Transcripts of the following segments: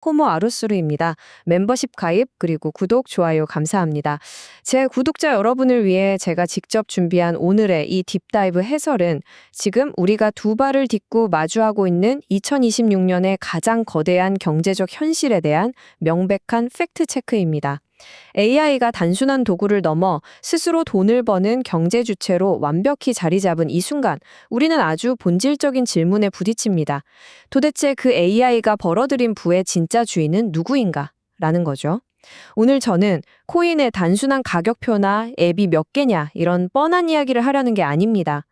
호모 아루스루입니다. 멤버십 가입 그리고 구독, 좋아요 감사합니다. 제 구독자 여러분을 위해 제가 직접 준비한 오늘의 이 딥다이브 해설은 지금 우리가 두 발을 딛고 마주하고 있는 2026년의 가장 거대한 경제적 현실에 대한 명백한 팩트 체크입니다. AI가 단순한 도구를 넘어 스스로 돈을 버는 경제 주체로 완벽히 자리 잡은 이 순간, 우리는 아주 본질적인 질문에 부딪힙니다. 도대체 그 AI가 벌어들인 부의 진짜 주인은 누구인가? 라는 거죠. 오늘 저는 코인의 단순한 가격표나 앱이 몇 개냐 이런 뻔한 이야기를 하려는 게 아닙니다.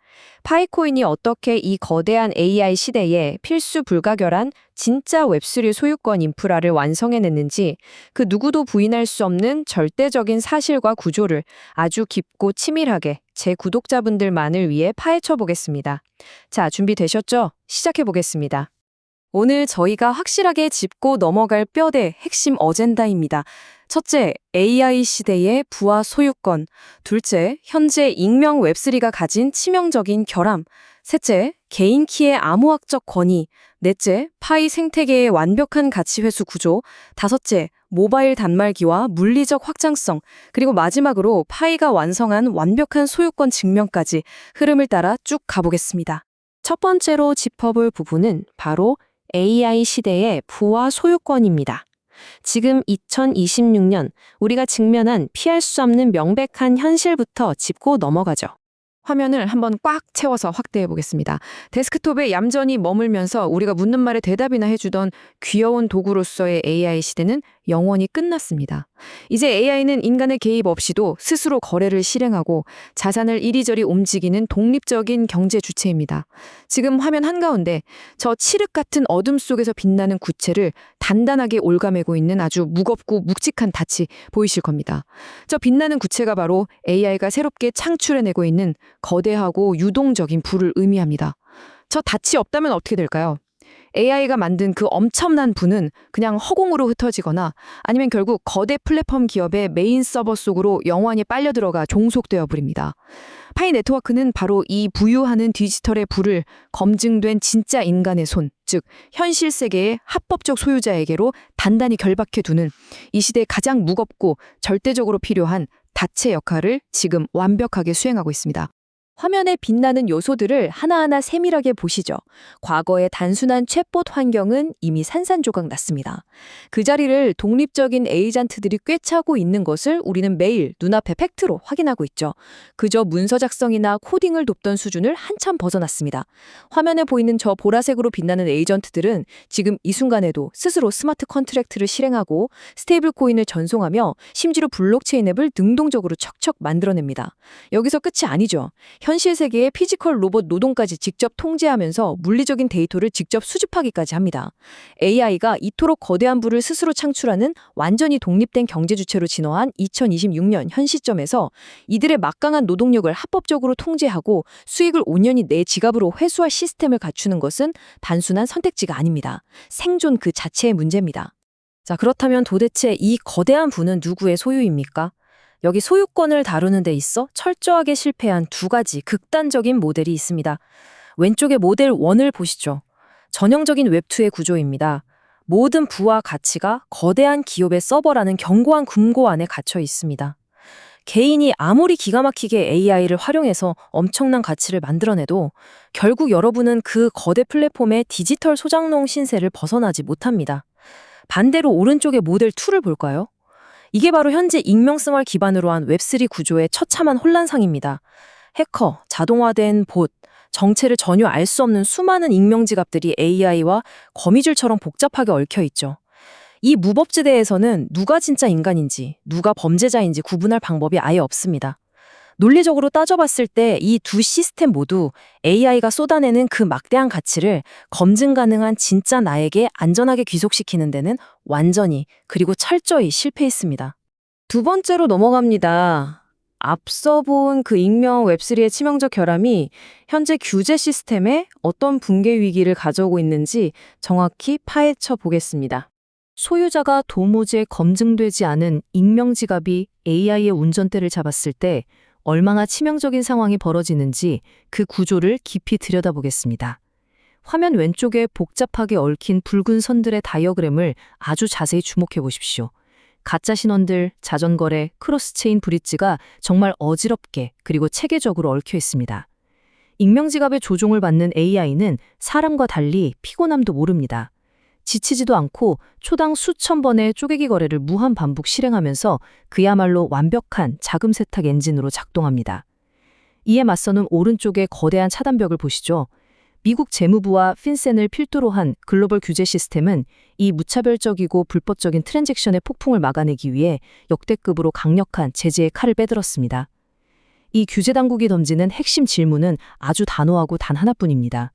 파이코인이 어떻게 이 거대한 AI 시대에 필수 불가결한 진짜 웹3 소유권 인프라를 완성해냈는지, 그 누구도 부인할 수 없는 절대적인 사실과 구조를 아주 깊고 치밀하게 제 구독자분들만을 위해 파헤쳐 보겠습니다. 자, 준비되셨죠? 시작해 보겠습니다. 오늘 저희가 확실하게 짚고 넘어갈 뼈대 핵심 어젠다입니다. 첫째, AI 시대의 부와 소유권. 둘째, 현재 익명 웹3가 가진 치명적인 결함. 셋째, 개인 키의 암호학적 권위. 넷째, 파이 생태계의 완벽한 가치 회수 구조. 다섯째, 모바일 단말기와 물리적 확장성. 그리고 마지막으로 파이가 완성한 완벽한 소유권 증명까지 흐름을 따라 쭉 가보겠습니다. 첫 번째로 짚어볼 부분은 바로 AI 시대의 부와 소유권입니다. 지금 2026년 우리가 직면한 피할 수 없는 명백한 현실부터 짚고 넘어가죠. 화면을 한번 꽉 채워서 확대해 보겠습니다. 데스크톱에 얌전히 머물면서 우리가 묻는 말에 대답이나 해주던 귀여운 도구로서의 AI 시대는 영원히 끝났습니다. 이제 AI는 인간의 개입 없이도 스스로 거래를 실행하고 자산을 이리저리 움직이는 독립적인 경제 주체입니다. 지금 화면 한가운데 저 칠흑 같은 어둠 속에서 빛나는 구체를 단단하게 올가매고 있는 아주 무겁고 묵직한 닻이 보이실 겁니다. 저 빛나는 구체가 바로 AI가 새롭게 창출해내고 있는 거대하고 유동적인 부를 의미합니다. 저 닻이 없다면 어떻게 될까요? AI가 만든 그 엄청난 부는 그냥 허공으로 흩어지거나 아니면 결국 거대 플랫폼 기업의 메인 서버 속으로 영원히 빨려 들어가 종속되어 버립니다. 파이 네트워크는 바로 이 부유하는 디지털의 부를 검증된 진짜 인간의 손, 즉 현실 세계의 합법적 소유자에게로 단단히 결박해 두는 이 시대의 가장 무겁고 절대적으로 필요한 닻의 역할을 지금 완벽하게 수행하고 있습니다. 화면에 빛나는 요소들을 하나하나 세밀하게 보시죠. 과거의 단순한 챗봇 환경은 이미 산산조각 났습니다. 그 자리를 독립적인 에이전트들이 꿰차고 있는 것을 우리는 매일 눈앞의 팩트로 확인하고 있죠. 그저 문서 작성이나 코딩을 돕던 수준을 한참 벗어났습니다. 화면에 보이는 저 보라색으로 빛나는 에이전트들은 지금 이 순간에도 스스로 스마트 컨트랙트를 실행하고 스테이블 코인을 전송하며 심지어 블록체인 앱을 능동적으로 척척 만들어냅니다. 여기서 끝이 아니죠. 현실 세계의 피지컬 로봇 노동까지 직접 통제하면서 물리적인 데이터를 직접 수집하기까지 합니다. AI가 이토록 거대한 부를 스스로 창출하는 완전히 독립된 경제 주체로 진화한 2026년 현 시점에서 이들의 막강한 노동력을 합법적으로 통제하고 수익을 온전히 내 지갑으로 회수할 시스템을 갖추는 것은 단순한 선택지가 아닙니다. 생존 그 자체의 문제입니다. 자, 그렇다면 도대체 이 거대한 부는 누구의 소유입니까? 여기 소유권을 다루는 데 있어 철저하게 실패한 두 가지 극단적인 모델이 있습니다. 왼쪽의 모델 1을 보시죠. 전형적인 웹2의 구조입니다. 모든 부와 가치가 거대한 기업의 서버라는 견고한 금고 안에 갇혀 있습니다. 개인이 아무리 기가 막히게 AI를 활용해서 엄청난 가치를 만들어내도 결국 여러분은 그 거대 플랫폼의 디지털 소장농 신세를 벗어나지 못합니다. 반대로 오른쪽의 모델 2를 볼까요? 이게 바로 현재 익명성을 기반으로 한 웹3 구조의 처참한 혼란상입니다. 해커, 자동화된 봇, 정체를 전혀 알 수 없는 수많은 익명 지갑들이 AI와 거미줄처럼 복잡하게 얽혀있죠. 이 무법지대에서는 누가 진짜 인간인지, 누가 범죄자인지 구분할 방법이 아예 없습니다. 논리적으로 따져봤을 때 이 두 시스템 모두 AI가 쏟아내는 그 막대한 가치를 검증 가능한 진짜 나에게 안전하게 귀속시키는 데는 완전히 그리고 철저히 실패했습니다. 두 번째로 넘어갑니다. 앞서 본 그 익명 웹3의 치명적 결함이 현재 규제 시스템에 어떤 붕괴 위기를 가져오고 있는지 정확히 파헤쳐 보겠습니다. 소유자가 도무지 검증되지 않은 익명 지갑이 AI의 운전대를 잡았을 때 얼마나 치명적인 상황이 벌어지는지 그 구조를 깊이 들여다보겠습니다. 화면 왼쪽에 복잡하게 얽힌 붉은 선들의 다이어그램을 아주 자세히 주목해 보십시오. 가짜 신원들, 자전거래, 크로스체인 브릿지가 정말 어지럽게 그리고 체계적으로 얽혀 있습니다. 익명지갑의 조종을 받는 AI는 사람과 달리 피곤함도 모릅니다. 지치지도 않고 초당 수천 번의 쪼개기 거래를 무한 반복 실행하면서 그야말로 완벽한 자금 세탁 엔진으로 작동합니다. 이에 맞서는 오른쪽의 거대한 차단벽을 보시죠. 미국 재무부와 핀센을 필두로 한 글로벌 규제 시스템은 이 무차별적이고 불법적인 트랜잭션의 폭풍을 막아내기 위해 역대급으로 강력한 제재의 칼을 빼들었습니다. 이 규제 당국이 던지는 핵심 질문은 아주 단호하고 단 하나뿐입니다.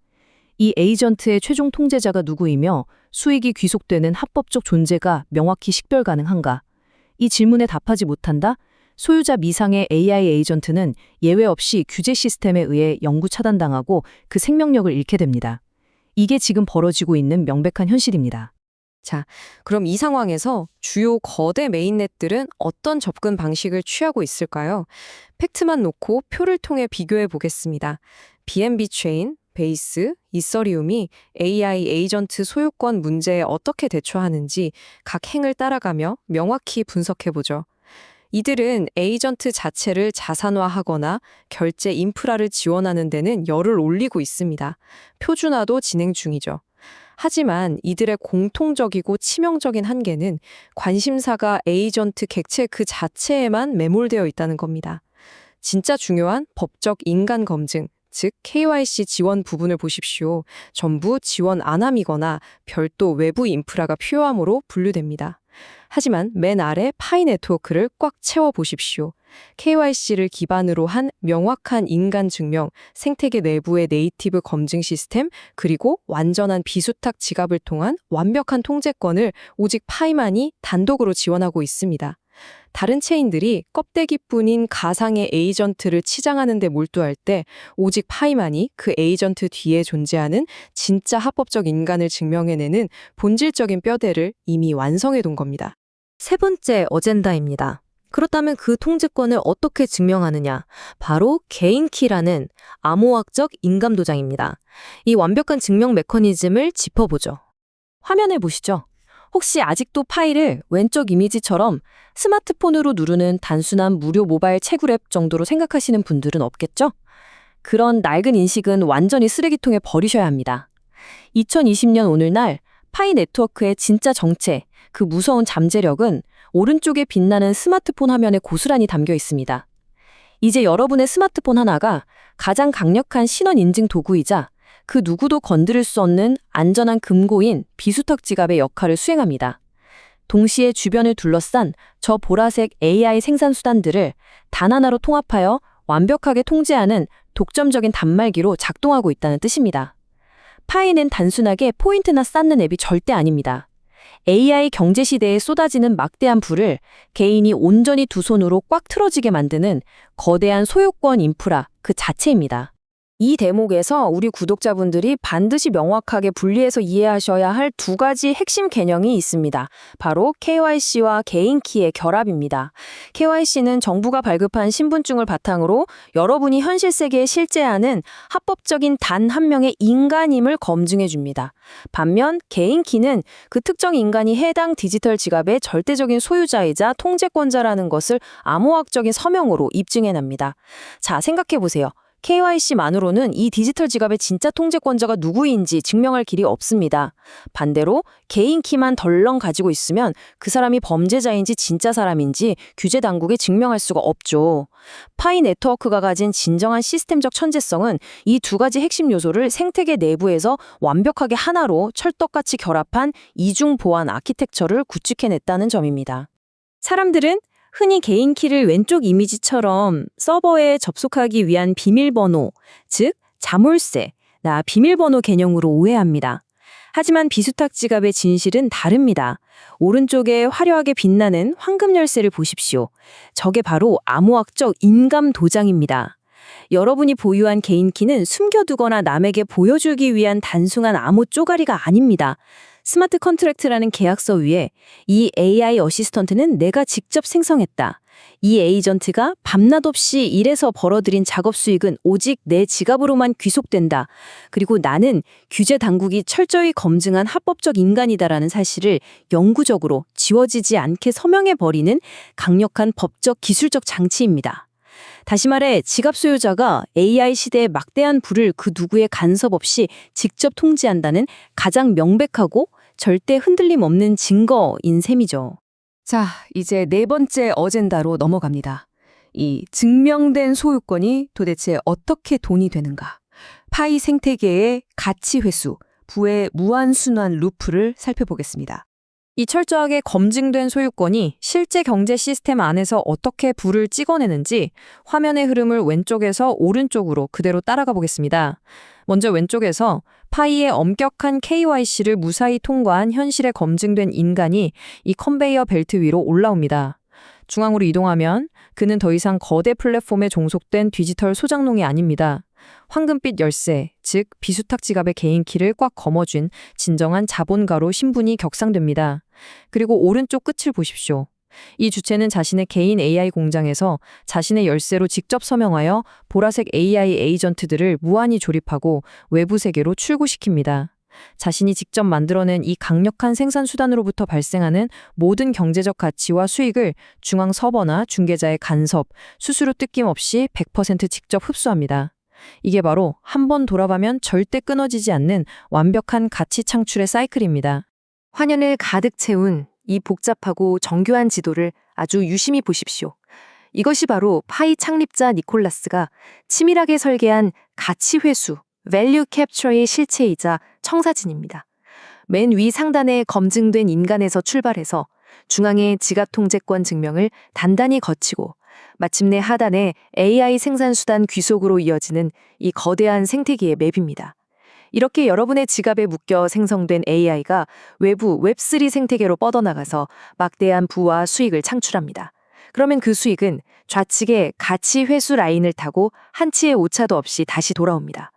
이 에이전트의 최종 통제자가 누구이며 수익이 귀속되는 합법적 존재가 명확히 식별 가능한가? 이 질문에 답하지 못한다? 소유자 미상의 AI 에이전트는 예외 없이 규제 시스템에 의해 영구 차단당하고 그 생명력을 잃게 됩니다. 이게 지금 벌어지고 있는 명백한 현실입니다. 자, 그럼 이 상황에서 주요 거대 메인넷들은 어떤 접근 방식을 취하고 있을까요? 팩트만 놓고 표를 통해 비교해 보겠습니다. BNB 체인, 베이스, 이서리움이 AI 에이전트 소유권 문제에 어떻게 대처하는지 각 행을 따라가며 명확히 분석해 보죠. 이들은 에이전트 자체를 자산화하거나 결제 인프라를 지원하는 데는 열을 올리고 있습니다. 표준화도 진행 중이죠. 하지만 이들의 공통적이고 치명적인 한계는 관심사가 에이전트 객체 그 자체에만 매몰되어 있다는 겁니다. 진짜 중요한 법적 인간 검증, 즉 KYC 지원 부분을 보십시오. 전부 지원 안함이거나 별도 외부 인프라가 필요함으로 분류됩니다. 하지만 맨 아래 파이 네트워크를 꽉 채워 보십시오. KYC를 기반으로 한 명확한 인간 증명, 생태계 내부의 네이티브 검증 시스템, 그리고 완전한 비수탁 지갑을 통한 완벽한 통제권을 오직 파이만이 단독으로 지원하고 있습니다. 다른 체인들이 껍데기뿐인 가상의 에이전트를 치장하는 데 몰두할 때 오직 파이만이 그 에이전트 뒤에 존재하는 진짜 합법적 인간을 증명해내는 본질적인 뼈대를 이미 완성해 둔 겁니다. 세 번째 어젠다입니다. 그렇다면 그 통제권을 어떻게 증명하느냐? 바로 개인키라는 암호학적 인감도장입니다. 이 완벽한 증명 메커니즘을 짚어보죠. 화면을 보시죠. 혹시 아직도 파일을 왼쪽 이미지처럼 스마트폰으로 누르는 단순한 무료 모바일 채굴 앱 정도로 생각하시는 분들은 없겠죠? 그런 낡은 인식은 완전히 쓰레기통에 버리셔야 합니다. 2020년 오늘날 파이 네트워크의 진짜 정체, 그 무서운 잠재력은 오른쪽에 빛나는 스마트폰 화면에 고스란히 담겨 있습니다. 이제 여러분의 스마트폰 하나가 가장 강력한 신원 인증 도구이자 그 누구도 건드릴 수 없는 안전한 금고인 비수탁 지갑의 역할을 수행합니다. 동시에 주변을 둘러싼 저 보라색 AI 생산 수단들을 단 하나로 통합하여 완벽하게 통제하는 독점적인 단말기로 작동하고 있다는 뜻입니다. 파이는 단순하게 포인트나 쌓는 앱이 절대 아닙니다. AI 경제 시대에 쏟아지는 막대한 부를 개인이 온전히 두 손으로 꽉 틀어지게 만드는 거대한 소유권 인프라 그 자체입니다. 이 대목에서 우리 구독자분들이 반드시 명확하게 분리해서 이해하셔야 할 두 가지 핵심 개념이 있습니다. 바로 KYC와 개인키의 결합입니다. KYC는 정부가 발급한 신분증을 바탕으로 여러분이 현실 세계에 실제하는 합법적인 단 한 명의 인간임을 검증해 줍니다. 반면 개인키는 그 특정 인간이 해당 디지털 지갑의 절대적인 소유자이자 통제권자라는 것을 암호학적인 서명으로 입증해 납니다. 자, 생각해 보세요. KYC만으로는 이 디지털 지갑의 진짜 통제권자가 누구인지 증명할 길이 없습니다. 반대로 개인 키만 덜렁 가지고 있으면 그 사람이 범죄자인지 진짜 사람인지 규제 당국에 증명할 수가 없죠. 파이 네트워크가 가진 진정한 시스템적 천재성은 이 두 가지 핵심 요소를 생태계 내부에서 완벽하게 하나로 찰떡같이 결합한 이중 보안 아키텍처를 구축해냈다는 점입니다. 사람들은 흔히 개인 키를 왼쪽 이미지처럼 서버에 접속하기 위한 비밀번호, 즉 자물쇠, 비밀번호 개념으로 오해합니다. 하지만 비수탁 지갑의 진실은 다릅니다. 오른쪽에 화려하게 빛나는 황금 열쇠를 보십시오. 저게 바로 암호학적 인감 도장입니다. 여러분이 보유한 개인 키는 숨겨두거나 남에게 보여주기 위한 단순한 암호 쪼가리가 아닙니다. 스마트 컨트랙트라는 계약서 위에 이 AI 어시스턴트는 내가 직접 생성했다. 이 에이전트가 밤낮 없이 일해서 벌어들인 작업 수익은 오직 내 지갑으로만 귀속된다. 그리고 나는 규제 당국이 철저히 검증한 합법적 인간이다라는 사실을 영구적으로 지워지지 않게 서명해버리는 강력한 법적 기술적 장치입니다. 다시 말해 지갑 소유자가 AI 시대의 막대한 부를 그 누구의 간섭 없이 직접 통제한다는 가장 명백하고 절대 흔들림 없는 증거인 셈이죠. 자, 이제 네 번째 어젠다로 넘어갑니다. 이 증명된 소유권이 도대체 어떻게 돈이 되는가? 파이 생태계의 가치 회수, 부의 무한순환 루프를 살펴보겠습니다. 이 철저하게 검증된 소유권이 실제 경제 시스템 안에서 어떻게 부를 찍어내는지 화면의 흐름을 왼쪽에서 오른쪽으로 그대로 따라가 보겠습니다. 먼저 왼쪽에서 파이의 엄격한 KYC를 무사히 통과한 현실에 검증된 인간이 이 컨베이어 벨트 위로 올라옵니다. 중앙으로 이동하면 그는 더 이상 거대 플랫폼에 종속된 디지털 소장농이 아닙니다. 황금빛 열쇠, 즉 비수탁 지갑의 개인 키를 꽉 거머쥔 진정한 자본가로 신분이 격상됩니다. 그리고 오른쪽 끝을 보십시오. 이 주체는 자신의 개인 AI 공장에서 자신의 열쇠로 직접 서명하여 보라색 AI 에이전트들을 무한히 조립하고 외부 세계로 출구시킵니다. 자신이 직접 만들어낸 이 강력한 생산 수단으로부터 발생하는 모든 경제적 가치와 수익을 중앙 서버나 중개자의 간섭, 수수료 뜯김 없이 100% 직접 흡수합니다. 이게 바로 한 번 돌아가면 절대 끊어지지 않는 완벽한 가치 창출의 사이클입니다. 화면을 가득 채운 이 복잡하고 정교한 지도를 아주 유심히 보십시오. 이것이 바로 파이 창립자 니콜라스가 치밀하게 설계한 가치 회수, 밸류 캡처의 실체이자 청사진입니다. 맨 위 상단에 검증된 인간에서 출발해서 중앙의 지갑 통제권 증명을 단단히 거치고 마침내 하단에 AI 생산수단 귀속으로 이어지는 이 거대한 생태계의 맵입니다. 이렇게 여러분의 지갑에 묶여 생성된 AI가 외부 웹3 생태계로 뻗어나가서 막대한 부와 수익을 창출합니다. 그러면 그 수익은 좌측의 가치 회수 라인을 타고 한치의 오차도 없이 다시 돌아옵니다.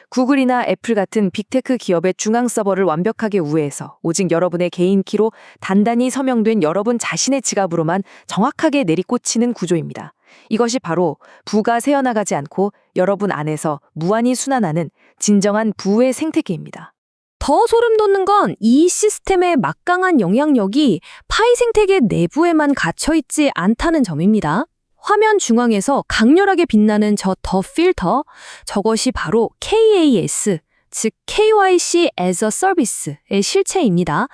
구글이나 애플 같은 빅테크 기업의 중앙 서버를 완벽하게 우회해서 오직 여러분의 개인 키로 단단히 서명된 여러분 자신의 지갑으로만 정확하게 내리꽂히는 구조입니다. 이것이 바로 부가 새어나가지 않고 여러분 안에서 무한히 순환하는 진정한 부의 생태계입니다. 더 소름 돋는 건 이 시스템의 막강한 영향력이 파이 생태계 내부에만 갇혀있지 않다는 점입니다. 화면 중앙에서 강렬하게 빛나는 저 더 필터, 저것이 바로 KAS, 즉 KYC as a Service의 실체입니다.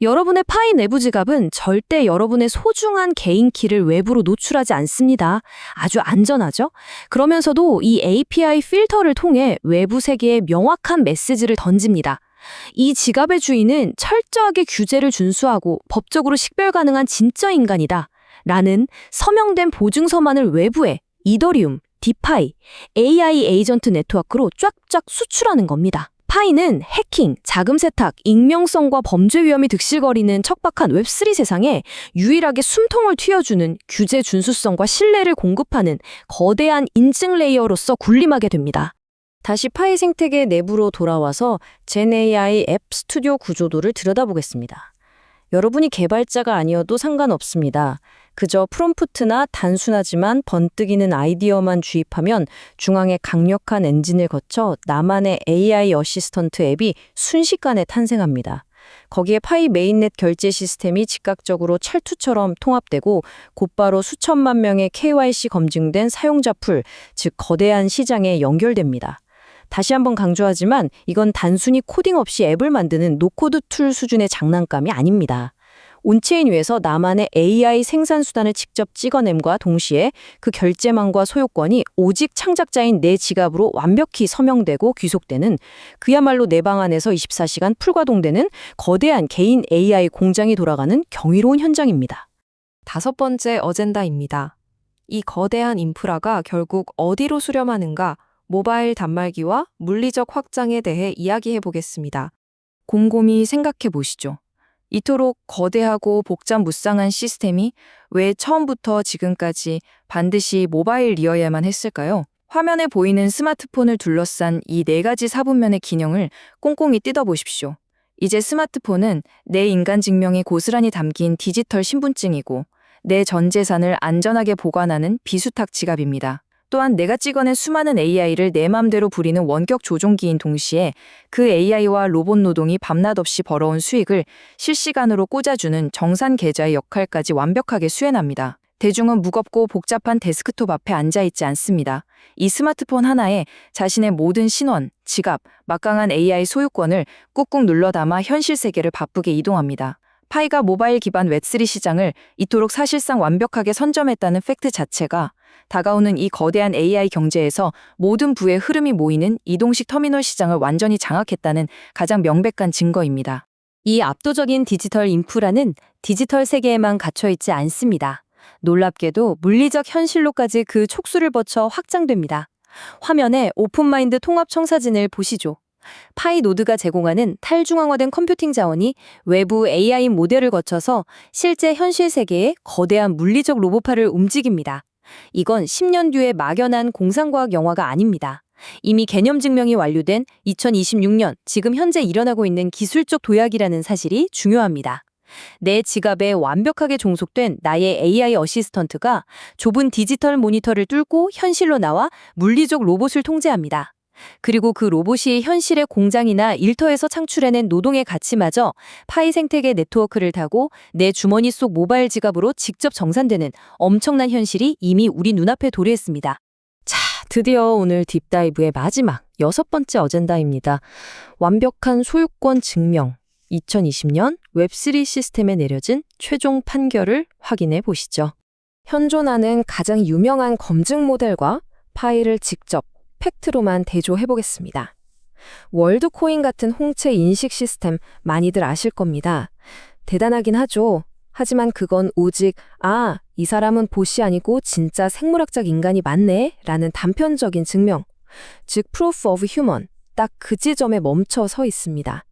여러분의 파이 내부 지갑은 절대 여러분의 소중한 개인 키를 외부로 노출하지 않습니다. 아주 안전하죠? 그러면서도 이 API 필터를 통해 외부 세계에 명확한 메시지를 던집니다. 이 지갑의 주인은 철저하게 규제를 준수하고 법적으로 식별 가능한 진짜 인간이다. 라는 서명된 보증서만을 외부에 이더리움, 디파이, AI 에이전트 네트워크로 쫙쫙 수출하는 겁니다. 파이는 해킹, 자금 세탁, 익명성과 범죄 위험이 득실거리는 척박한 웹3 세상에 유일하게 숨통을 틔워주는 규제 준수성과 신뢰를 공급하는 거대한 인증 레이어로서 군림하게 됩니다. 다시 파이 생태계 내부로 돌아와서 젠AI 앱 스튜디오 구조도를 들여다보겠습니다. 여러분이 개발자가 아니어도 상관없습니다. 그저 프롬프트나 단순하지만 번뜩이는 아이디어만 주입하면 중앙에 강력한 엔진을 거쳐 나만의 AI 어시스턴트 앱이 순식간에 탄생합니다. 거기에 파이 메인넷 결제 시스템이 즉각적으로 찰투처럼 통합되고 곧바로 수천만 명의 KYC 검증된 사용자 풀, 즉 거대한 시장에 연결됩니다. 다시 한번 강조하지만 이건 단순히 코딩 없이 앱을 만드는 노코드 툴 수준의 장난감이 아닙니다. 온체인 위에서 나만의 AI 생산 수단을 직접 찍어냄과 동시에 그 결제망과 소유권이 오직 창작자인 내 지갑으로 완벽히 서명되고 귀속되는 그야말로 내 방 안에서 24시간 풀가동되는 거대한 개인 AI 공장이 돌아가는 경이로운 현장입니다. 다섯 번째 어젠다입니다. 이 거대한 인프라가 결국 어디로 수렴하는가? 모바일 단말기와 물리적 확장에 대해 이야기해 보겠습니다. 곰곰이 생각해 보시죠. 이토록 거대하고 복잡무쌍한 시스템이 왜 처음부터 지금까지 반드시 모바일이어야만 했을까요? 화면에 보이는 스마트폰을 둘러싼 이 네 가지 사분면의 기능을 꼼꼼히 뜯어보십시오. 이제 스마트폰은 내 인간 증명이 고스란히 담긴 디지털 신분증이고 내 전 재산을 안전하게 보관하는 비수탁 지갑입니다. 또한 내가 찍어낸 수많은 AI를 내 맘대로 부리는 원격 조종기인 동시에 그 AI와 로봇 노동이 밤낮 없이 벌어온 수익을 실시간으로 꽂아주는 정산 계좌의 역할까지 완벽하게 수행합니다. 대중은 무겁고 복잡한 데스크톱 앞에 앉아있지 않습니다. 이 스마트폰 하나에 자신의 모든 신원, 지갑, 막강한 AI 소유권을 꾹꾹 눌러 담아 현실 세계를 바쁘게 이동합니다. 파이가 모바일 기반 웹3 시장을 이토록 사실상 완벽하게 선점했다는 팩트 자체가 다가오는 이 거대한 AI 경제에서 모든 부의 흐름이 모이는 이동식 터미널 시장을 완전히 장악했다는 가장 명백한 증거입니다. 이 압도적인 디지털 인프라는 디지털 세계에만 갇혀있지 않습니다. 놀랍게도 물리적 현실로까지 그 촉수를 거쳐 확장됩니다. 화면에 오픈마인드 통합 청사진을 보시죠. 파이 노드가 제공하는 탈중앙화된 컴퓨팅 자원이 외부 AI 모델을 거쳐서 실제 현실 세계에 거대한 물리적 로봇파를 움직입니다. 이건 10년 뒤에 막연한 공상과학 영화가 아닙니다. 이미 개념 증명이 완료된 2026년 지금 현재 일어나고 있는 기술적 도약이라는 사실이 중요합니다. 내 지갑에 완벽하게 종속된 나의 AI 어시스턴트가 좁은 디지털 모니터를 뚫고 현실로 나와 물리적 로봇을 통제합니다. 그리고 그 로봇이 현실의 공장이나 일터에서 창출해낸 노동의 가치마저 파이 생태계 네트워크를 타고 내 주머니 속 모바일 지갑으로 직접 정산되는 엄청난 현실이 이미 우리 눈앞에 도래했습니다. 자, 드디어 오늘 딥다이브의 마지막 6번째 어젠다입니다. 완벽한 소유권 증명. 2020년 웹3 시스템에 내려진 최종 판결을 확인해 보시죠. 현존하는 가장 유명한 검증 모델과 파이를 직접 팩트로만 대조해 보겠습니다. 월드코인 같은 홍채 인식 시스템 많이들 아실 겁니다. 대단하긴 하죠. 하지만 그건 오직 이 사람은 봇이 아니고 진짜 생물학적 인간이 맞네 라는 단편적인 증명, 즉 Proof of Human, 딱 그 지점에 멈춰 서 있습니다.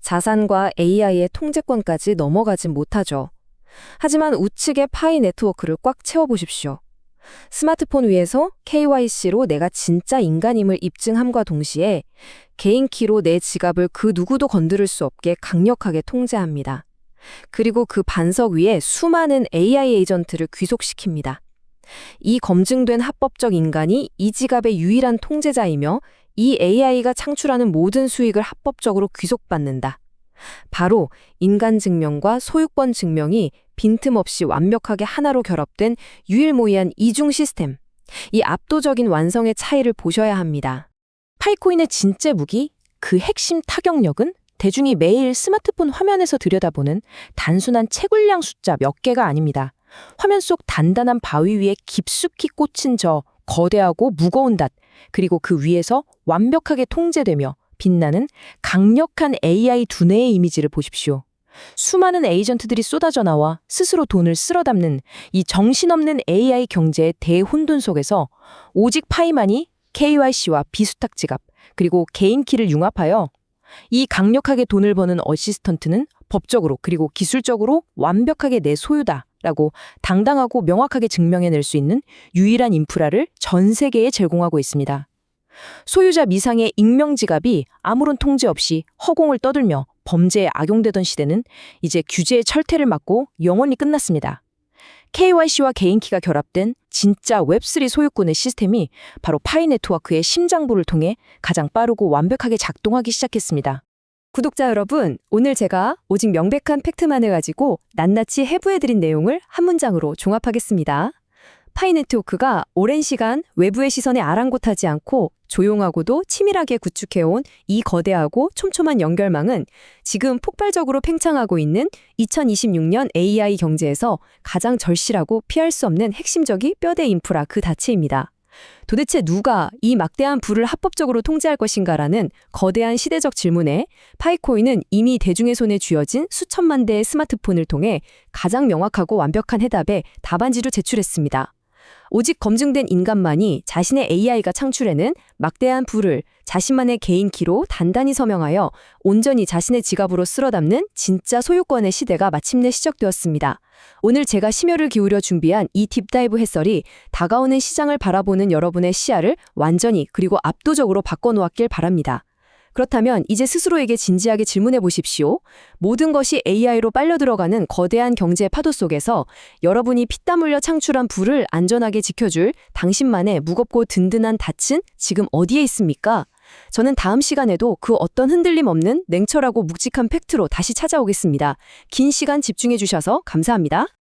자산과 AI의 통제권까지 넘어가진 못하죠. 하지만 우측의 파이 네트워크를 꽉 채워보십시오. 스마트폰 위에서 KYC로 내가 진짜 인간임을 입증함과 동시에 개인키로 내 지갑을 그 누구도 건드릴 수 없게 강력하게 통제합니다. 그리고 그 반석 위에 수많은 AI 에이전트를 귀속시킵니다. 이 검증된 합법적 인간이 이 지갑의 유일한 통제자이며 이 AI가 창출하는 모든 수익을 합법적으로 귀속받는다. 바로 인간 증명과 소유권 증명이 빈틈없이 완벽하게 하나로 결합된 유일무이한 이중 시스템. 이 압도적인 완성의 차이를 보셔야 합니다. 파이코인의 진짜 무기, 그 핵심 타격력은 대중이 매일 스마트폰 화면에서 들여다보는 단순한 채굴량 숫자 몇 개가 아닙니다. 화면 속 단단한 바위 위에 깊숙이 꽂힌 저 거대하고 무거운 닷, 그리고 그 위에서 완벽하게 통제되며 빛나는 강력한 AI 두뇌의 이미지를 보십시오. 수많은 에이전트들이 쏟아져 나와 스스로 돈을 쓸어 담는 이 정신없는 AI 경제의 대혼돈 속에서 오직 파이만이 KYC와 비수탁 지갑, 그리고 개인키를 융합하여 이 강력하게 돈을 버는 어시스턴트는 법적으로 그리고 기술적으로 완벽하게 내 소유다라고 당당하고 명확하게 증명해낼 수 있는 유일한 인프라를 전 세계에 제공하고 있습니다. 소유자 미상의 익명 지갑이 아무런 통제 없이 허공을 떠들며 범죄에 악용되던 시대는 이제 규제의 철퇴를 맞고 영원히 끝났습니다. KYC와 개인키가 결합된 진짜 웹3 소유권의 시스템이 바로 파이 네트워크의 심장부를 통해 가장 빠르고 완벽하게 작동하기 시작했습니다. 구독자 여러분, 오늘 제가 오직 명백한 팩트만을 가지고 낱낱이 해부해드린 내용을 한 문장으로 종합하겠습니다. 파이 네트워크가 오랜 시간 외부의 시선에 아랑곳하지 않고 조용하고도 치밀하게 구축해온 이 거대하고 촘촘한 연결망은 지금 폭발적으로 팽창하고 있는 2026년 AI 경제에서 가장 절실하고 피할 수 없는 핵심적인 뼈대 인프라 그 자체입니다. 도대체 누가 이 막대한 부를 합법적으로 통제할 것인가라는 거대한 시대적 질문에 파이코인은 이미 대중의 손에 쥐어진 수천만 대의 스마트폰을 통해 가장 명확하고 완벽한 해답에 답안지를 제출했습니다. 오직 검증된 인간만이 자신의 AI가 창출해낸 막대한 부를 자신만의 개인키로 단단히 서명하여 온전히 자신의 지갑으로 쓸어 담는 진짜 소유권의 시대가 마침내 시작되었습니다. 오늘 제가 심혈을 기울여 준비한 이 딥다이브 해설이 다가오는 시장을 바라보는 여러분의 시야를 완전히 그리고 압도적으로 바꿔놓았길 바랍니다. 그렇다면 이제 스스로에게 진지하게 질문해 보십시오. 모든 것이 AI로 빨려 들어가는 거대한 경제 파도 속에서 여러분이 피땀 흘려 창출한 부를 안전하게 지켜줄 당신만의 무겁고 든든한 닻은 지금 어디에 있습니까? 저는 다음 시간에도 그 어떤 흔들림 없는 냉철하고 묵직한 팩트로 다시 찾아오겠습니다. 긴 시간 집중해 주셔서 감사합니다.